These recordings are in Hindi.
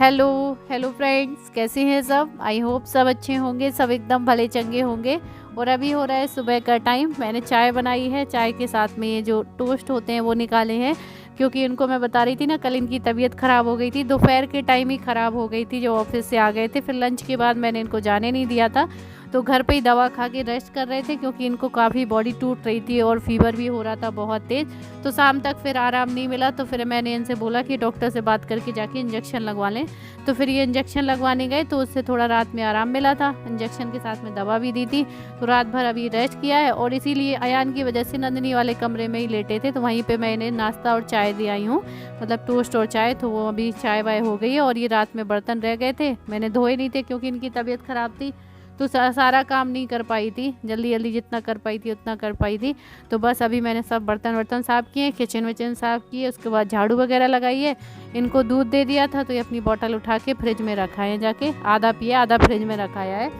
हेलो हेलो फ्रेंड्स, कैसे हैं सब। आई होप सब अच्छे होंगे, सब एकदम भले चंगे होंगे। और अभी हो रहा है सुबह का टाइम। मैंने चाय बनाई है, चाय के साथ में ये जो टोस्ट होते हैं वो निकाले हैं, क्योंकि इनको मैं बता रही थी ना, कल इनकी तबीयत ख़राब हो गई थी। दोपहर के टाइम ही ख़राब हो गई थी, जो ऑफिस से आ गए थे। फिर लंच के बाद मैंने इनको जाने नहीं दिया था, तो घर पे ही दवा खा के रेस्ट कर रहे थे, क्योंकि इनको काफ़ी बॉडी टूट रही थी और फीवर भी हो रहा था बहुत तेज़। तो शाम तक फिर आराम नहीं मिला, तो फिर मैंने इनसे बोला कि डॉक्टर से बात करके जाके इंजेक्शन लगवा लें। तो फिर ये इंजेक्शन लगवाने गए, तो उससे थोड़ा रात में आराम मिला था। इंजेक्शन के साथ में दवा भी दी थी, तो रात भर अभी रेस्ट किया है। और इसीलिए अयान की वजह से नंदिनी वाले कमरे में ही लेटे थे, तो वहीं पे मैं इन्हें नाश्ता और चाय दे आई हूँ, मतलब टोस्ट और चाय। तो वो अभी चाय वाय हो गई है। और ये रात में बर्तन रह गए थे, मैंने धोए नहीं थे क्योंकि इनकी तबीयत ख़राब थी, तो सारा काम नहीं कर पाई थी। जल्दी जल्दी जितना कर पाई थी उतना कर पाई थी। तो बस अभी मैंने सब बर्तन वर्तन साफ़ किए, किचन विचन साफ़ किए, उसके बाद झाड़ू वगैरह लगाई है। इनको दूध दे दिया था, तो ये अपनी बोतल उठा के फ्रिज में रखा है, जाके आधा पिया आधा फ्रिज में रखाया है।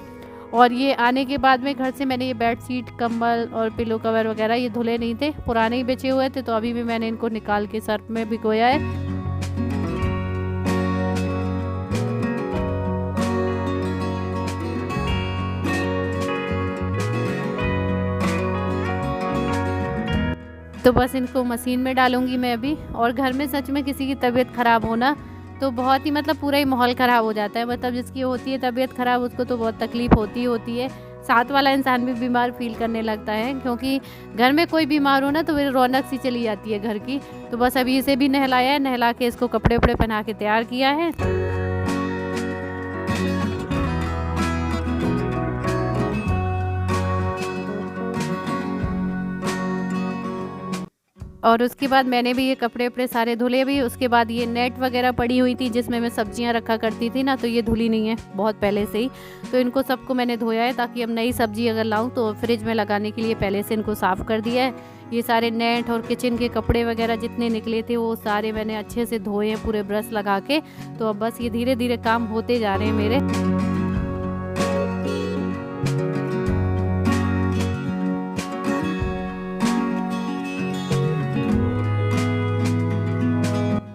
और ये आने के बाद में घर से मैंने ये बेड शीट, कंबल और पिलो कवर वगैरह ये धुले नहीं थे, पुराने ही बचे हुए थे, तो अभी भी मैंने इनको निकाल के सर्फ में भिगोया है। तो बस इनको मशीन में डालूंगी मैं अभी। और घर में सच में किसी की तबीयत ख़राब होना तो बहुत ही, मतलब पूरा ही माहौल ख़राब हो जाता है। मतलब जिसकी होती है तबीयत ख़राब, उसको तो बहुत तकलीफ़ होती ही होती है। साथ वाला इंसान भी बीमार फील करने लगता है, क्योंकि घर में कोई बीमार हो ना तो फिर रौनक सी चली जाती है घर की। तो बस अभी इसे भी नहलाया है, नहला के इसको कपड़े वपड़े पहना के तैयार किया है। और उसके बाद मैंने भी ये कपड़े वपड़े सारे धुले भी। उसके बाद ये नेट वगैरह पड़ी हुई थी जिसमें मैं सब्जियां रखा करती थी ना, तो ये धुली नहीं है बहुत पहले से ही। तो इनको सबको मैंने धोया है, ताकि अब नई सब्जी अगर लाऊं तो फ्रिज में लगाने के लिए पहले से इनको साफ़ कर दिया है। ये सारे नेट और किचन के कपड़े वगैरह जितने निकले थे वो सारे मैंने अच्छे से धोए हैं पूरे ब्रश लगा के। तो अब बस ये धीरे धीरे काम होते जा रहे हैं मेरे।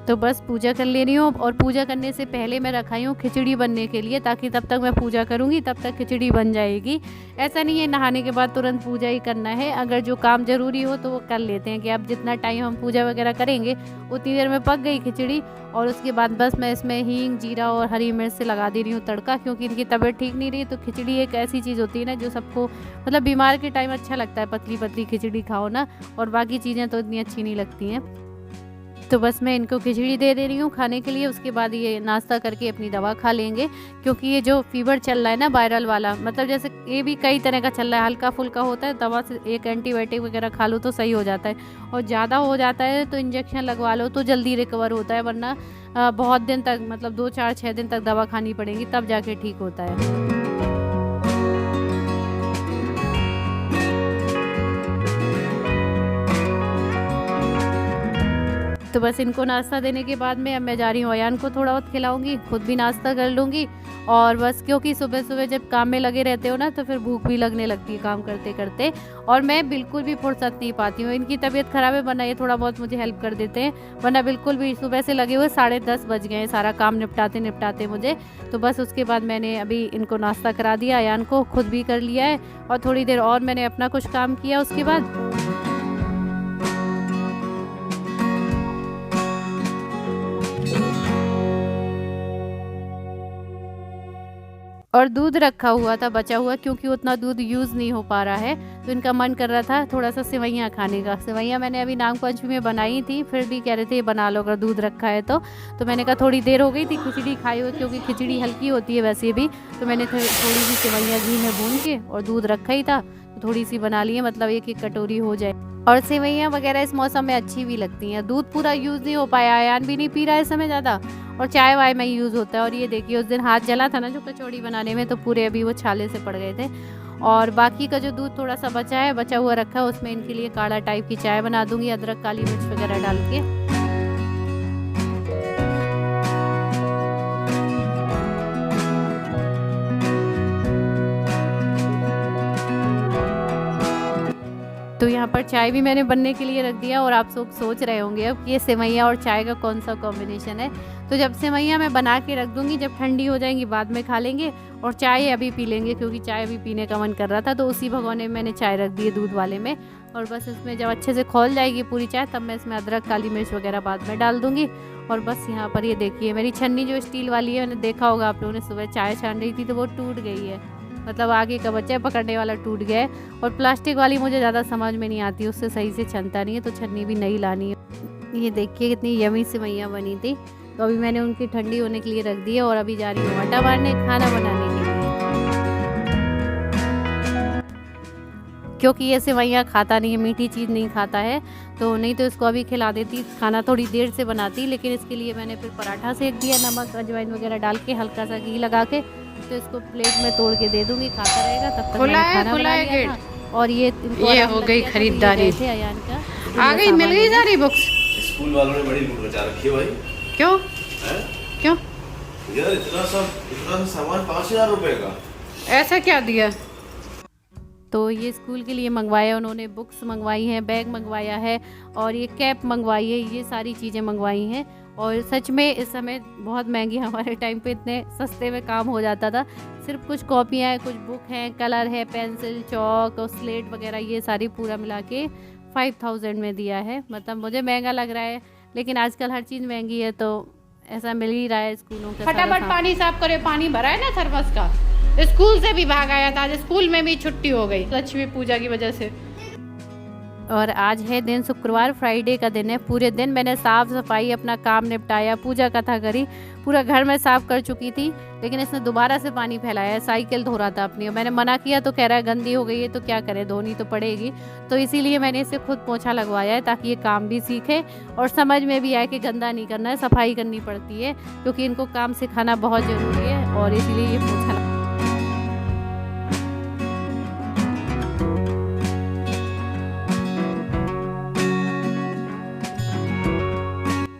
तो बस पूजा कर ले रही हूँ। और पूजा करने से पहले मैं रखाई हूँ खिचड़ी बनने के लिए, ताकि तब तक मैं पूजा करूँगी तब तक खिचड़ी बन जाएगी। ऐसा नहीं है नहाने के बाद तुरंत पूजा ही करना है, अगर जो काम ज़रूरी हो तो वो कर लेते हैं, कि अब जितना टाइम हम पूजा वगैरह करेंगे उतनी देर में पक गई खिचड़ी। और उसके बाद बस मैं इसमें हींग, जीरा और हरी मिर्च से लगा दे रही हूँ तड़का, क्योंकि इनकी तबीयत ठीक नहीं रही। तो खिचड़ी एक ऐसी चीज़ होती है ना जो सबको, मतलब बीमार के टाइम अच्छा लगता है, पतली पतली खिचड़ी खाओ ना, और बाकी चीज़ें तो इतनी अच्छी नहीं लगती हैं। तो बस मैं इनको खिचड़ी दे रही हूँ खाने के लिए। उसके बाद ये नाश्ता करके अपनी दवा खा लेंगे, क्योंकि ये जो फीवर चल रहा है ना वायरल वाला, मतलब जैसे ये भी कई तरह का चल रहा है, हल्का फुल्का होता है, दवा से एक एंटीबायोटिक वगैरह खा लो तो सही हो जाता है, और ज़्यादा हो जाता है तो इंजेक्शन लगवा लो तो जल्दी रिकवर होता है, वरना बहुत दिन तक, मतलब 2 4 6 दिन तक दवा खानी पड़ेगी तब जाके ठीक होता है। तो बस इनको नाश्ता देने के बाद में अब मैं जा रही हूँ अयान को थोड़ा बहुत खिलाऊंगी, खुद भी नाश्ता कर लूँगी। और बस क्योंकि सुबह सुबह जब काम में लगे रहते हो ना तो फिर भूख भी लगने लगती है काम करते करते, और मैं बिल्कुल भी फुर्सत नहीं पाती हूँ। इनकी तबीयत ख़राब है, वरना ये थोड़ा बहुत मुझे हेल्प कर देते हैं, वरना बिल्कुल भी। सुबह से लगे हुए 10:30 बज गए हैं सारा काम निपटाते निपटाते मुझे। तो बस उसके बाद मैंने अभी इनको नाश्ता करा दिया, अयान को खुद भी कर लिया है, और थोड़ी देर और मैंने अपना कुछ काम किया उसके बाद। और दूध रखा हुआ था बचा हुआ, क्योंकि उतना दूध यूज़ नहीं हो पा रहा है, तो इनका मन कर रहा था थोड़ा सा सेवइयाँ खाने का। सेवइयाँ मैंने अभी नाग पंचमी में बनाई थी, फिर भी कह रहे थे ये बना लो अगर दूध रखा है तो मैंने कहा थोड़ी देर हो गई थी खिचड़ी खाई हुई, क्योंकि खिचड़ी हल्की होती है वैसे भी, तो मैंने थोड़ी सी सेवइयाँ घी में भून के, और दूध रखा ही था तो थोड़ी सी बना ली है, मतलब एक एक कटोरी हो जाए। और सेवइयाँ वगैरह इस मौसम में अच्छी भी लगती हैं। दूध पूरा यूज़ नहीं हो पाया, अयान भी नहीं पी रहा है इस समय ज़्यादा, और चाय वाय में यूज़ होता है। और ये देखिए उस दिन हाथ जला था ना जो कचौड़ी बनाने में, तो पूरे अभी वो छाले से पड़ गए थे। और बाकी का जो दूध थोड़ा सा बचा हुआ रखा है, उसमें इनके लिए काढ़ा टाइप की चाय बना दूंगी, अदरक काली मिर्च वगैरह डाल के। तो यहाँ पर चाय भी मैंने बनने के लिए रख दिया, और आप सब सोच रहे होंगे अब कि ये सेवइयाँ और चाय का कौन सा कॉम्बिनेशन है। तो जब सेवैयाँ मैं बना के रख दूँगी, जब ठंडी हो जाएंगी बाद में खा लेंगे। और चाय अभी पी लेंगे क्योंकि चाय अभी पीने का मन कर रहा था, तो उसी भगोने में मैंने चाय रख दी है दूध वाले में। और बस इसमें जब अच्छे से खौल जाएगी पूरी चाय, तब मैं इसमें अदरक, काली मिर्च वगैरह बाद में डाल दूँगी। और बस यहाँ पर ये देखिए मेरी छन्नी जो स्टील वाली है, मैंने देखा होगा आप लोगों ने, सुबह चाय छान रही थी तो वो टूट गई है, मतलब आगे का बच्चा पकड़ने वाला टूट गया है। और प्लास्टिक वाली मुझे ज़्यादा समझ में नहीं आती, उससे सही से छनता नहीं है, तो छन्नी भी नई लानी है। ये देखिए कितनी यमी सेवैयाँ बनी थी। तो अभी मैंने उनकी ठंडी होने के लिए रख दी है और अभी जा रही हूँ आटा मारने, खाना बनाने के लिए। क्योंकि ये सेवैयाँ खाता नहीं है, मीठी चीज़ नहीं खाता है, तो नहीं तो इसको अभी खिला देती, खाना थोड़ी देर से बनाती। लेकिन इसके लिए मैंने फिर पराठा सेक दिया, नमक अजवाइन वगैरह डाल के, हल्का सा घी लगा के। तो इसको प्लेट में तोड़ के दे दूँगी, खाता रहेगा। तब तक मैंने खाना बना लिया था। और ये हो गई खरीदारी, अयान का आ गई, मिल गई सारी बुक्स। स्कूल वालों ने बड़ी लूट मचा रखी है भाई। क्यों क्यों यार इतना सा सामान 5,000 रुपए का, ऐसा क्या दिया? तो ये स्कूल के लिए मंगवाया उन्होंने, बुक्स मंगवाई हैं, बैग मंगवाया है और ये कैप मंगवाई है, ये सारी चीज़ें मंगवाई हैं। और सच में इस समय बहुत महंगी, हमारे टाइम पे इतने सस्ते में काम हो जाता था। सिर्फ कुछ कॉपियाँ हैं, कुछ बुक हैं, कलर है, पेंसिल, चौक और स्लेट वगैरह, ये सारी पूरा मिला के 5,000 में दिया है। मतलब मुझे महंगा लग रहा है, लेकिन आजकल हर चीज़ महंगी है, तो ऐसा मिल ही रहा है स्कूलों का। फटाफट पानी साफ करे, पानी भरा है ना थर्मस का। स्कूल से भी भाग आया था, आज स्कूल में भी छुट्टी हो गई लक्ष्मी पूजा की वजह से। और आज है दिन शुक्रवार, फ्राइडे का दिन है। पूरे दिन मैंने साफ़ सफाई, अपना काम निपटाया, पूजा कथा करी, पूरा घर में साफ़ कर चुकी थी। लेकिन इसने दोबारा से पानी फैलाया। साइकिल धो रहा था अपनी, और मैंने मना किया तो कह रहा है गंदी हो गई है, तो क्या करे, धोनी तो पड़ेगी। तो इसीलिए मैंने इसे खुद पोछा लगवाया है, ताकि ये काम भी सीखे और समझ में भी आए कि गंदा नहीं करना है, सफाई करनी पड़ती है, क्योंकि इनको काम सिखाना बहुत ज़रूरी है। और इसीलिए ये पोछा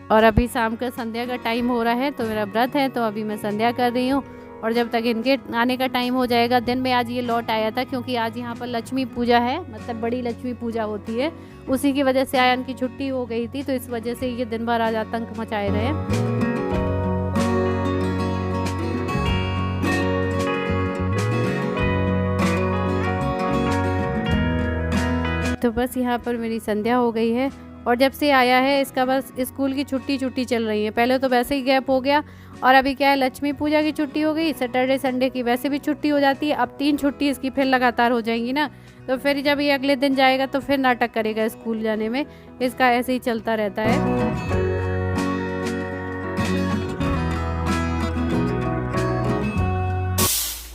और अभी शाम का संध्या का टाइम हो रहा है, तो मेरा व्रत है, तो अभी मैं संध्या कर रही हूँ। और जब तक इनके आने का टाइम हो जाएगा, दिन में आज ये लौट आया था, क्योंकि आज यहाँ पर लक्ष्मी पूजा है, मतलब बड़ी लक्ष्मी पूजा होती है। उसी की वजह से आयन की छुट्टी हो गई थी, तो इस वजह से ये दिन भर आज आतंक मचाए रहे। तो बस यहाँ पर मेरी संध्या हो गई है। और जब से आया है इसका बस स्कूल की छुट्टी चल रही है। पहले तो वैसे ही गैप हो गया, और अभी क्या है, लक्ष्मी पूजा की छुट्टी हो गई, सैटरडे संडे की वैसे भी छुट्टी हो जाती है। अब 3 छुट्टी इसकी फिर लगातार हो जाएंगी ना, तो फिर जब ये अगले दिन जाएगा तो फिर नाटक करेगा स्कूल जाने में। इसका ऐसे ही चलता रहता है।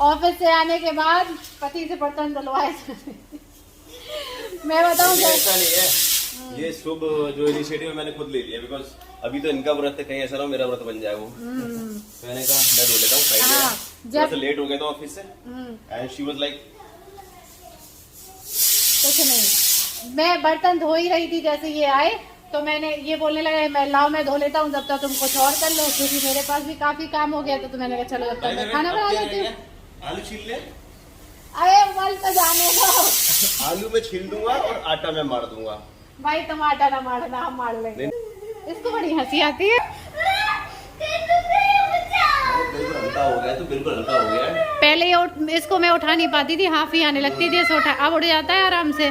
ऑफिस से आने के बाद पति से बर्तन धुलवाए। मैं बताऊं ऐसा नहीं है, ये शुभ जो इनिशिएटिव मैंने खुद ले लिया, बिकॉज अभी तो इनका व्रत है, कहीं ऐसा ना हो मेरा व्रत बन जाए वो। मैंने कहा मैं धो लेता हूँ, फ्राइडे जब लेट हो गया था ऑफिस से, एंड शी वाज लाइक कुछ नहीं, मैं बर्तन धो ही रही थी जैसे ये आए, तो मैंने ये बोलने लगा मैं लाओ मैं धो लेता हूँ, जब तक तुम कुछ और कर लो, क्योंकि मेरे पास भी काफी काम हो गया था। तो मैंने कहा चलो जब तक मैं खाना बना लेती हूँ। आलू छील ले, अरे बल तो जाने दो। आलू में छील दूंगा और आटा में मार दूंगा। भाई तुम आटा ना मारना, हम मार लेंगे। इसको बड़ी हंसी आती है। बिल्कुल हल्का हो गया, तो बिल्कुल हल्का हो गया। पहले इसको मैं उठा नहीं पाती थी, हाफ ही आने लगती थी, ऐसे उठा, अब उठ जाता है आराम से।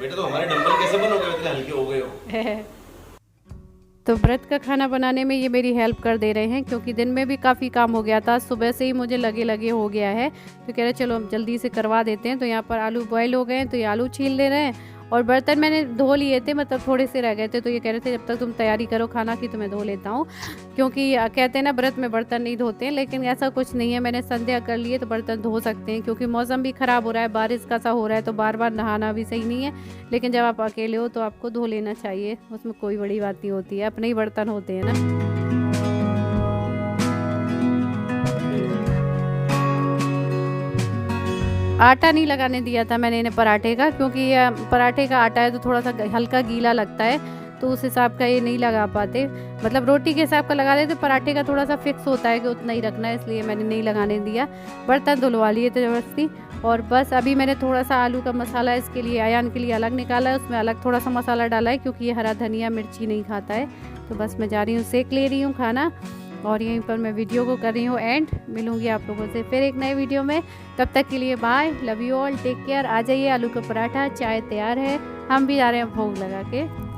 बेटा तो हमारे डंबल कैसे बनोगे, इतने हल्के हो गए हो। तो व्रत का खाना बनाने में ये मेरी हेल्प कर दे रहे हैं, क्योंकि दिन में भी काफ़ी काम हो गया था, सुबह से ही मुझे लगे हो गया है। तो कह रहे चलो हम जल्दी से करवा देते हैं। तो यहाँ पर आलू बॉयल हो गए हैं, तो ये आलू छील ले रहे हैं। और बर्तन मैंने धो लिए थे, मतलब थोड़े से रह गए थे, तो ये कह रहे थे जब तक तुम तैयारी करो खाना की तो मैं धो लेता हूँ, क्योंकि कहते हैं ना व्रत में बर्तन नहीं धोते हैं। लेकिन ऐसा कुछ नहीं है, मैंने संध्या कर लिए तो बर्तन धो सकते हैं, क्योंकि मौसम भी ख़राब हो रहा है, बारिश का सा हो रहा है, तो बार बार नहाना भी सही नहीं है। लेकिन जब आप अकेले हो तो आपको धो लेना चाहिए, उसमें कोई बड़ी बात नहीं होती है, अपने ही बर्तन होते हैं ना। आटा नहीं लगाने दिया था मैंने इन्हें पराठे का, क्योंकि पराठे का आटा है तो थोड़ा सा हल्का गीला लगता है, तो उस हिसाब का ये नहीं लगा पाते। मतलब रोटी के हिसाब का लगा देते, पराठे का थोड़ा सा फिक्स होता है कि उतना ही रखना है, इसलिए मैंने नहीं लगाने दिया। बर्तन धुलवा लिए थे ज़बरदस्ती। और बस अभी मैंने थोड़ा सा आलू का मसाला इसके लिए, अयान के लिए अलग निकाला है, उसमें अलग थोड़ा सा मसाला डाला है, क्योंकि ये हरा धनिया मिर्ची नहीं खाता है। तो बस मैं जा रही हूँ, सेक ले रही हूँ खाना। और यहीं पर मैं वीडियो को कर रही हूँ एंड। मिलूंगी आप लोगों से फिर एक नए वीडियो में, तब तक के लिए bye, love you all, take care. आ जाइए, आलू का पराठा चाय तैयार है, हम भी जा रहे हैं भोग लगा के।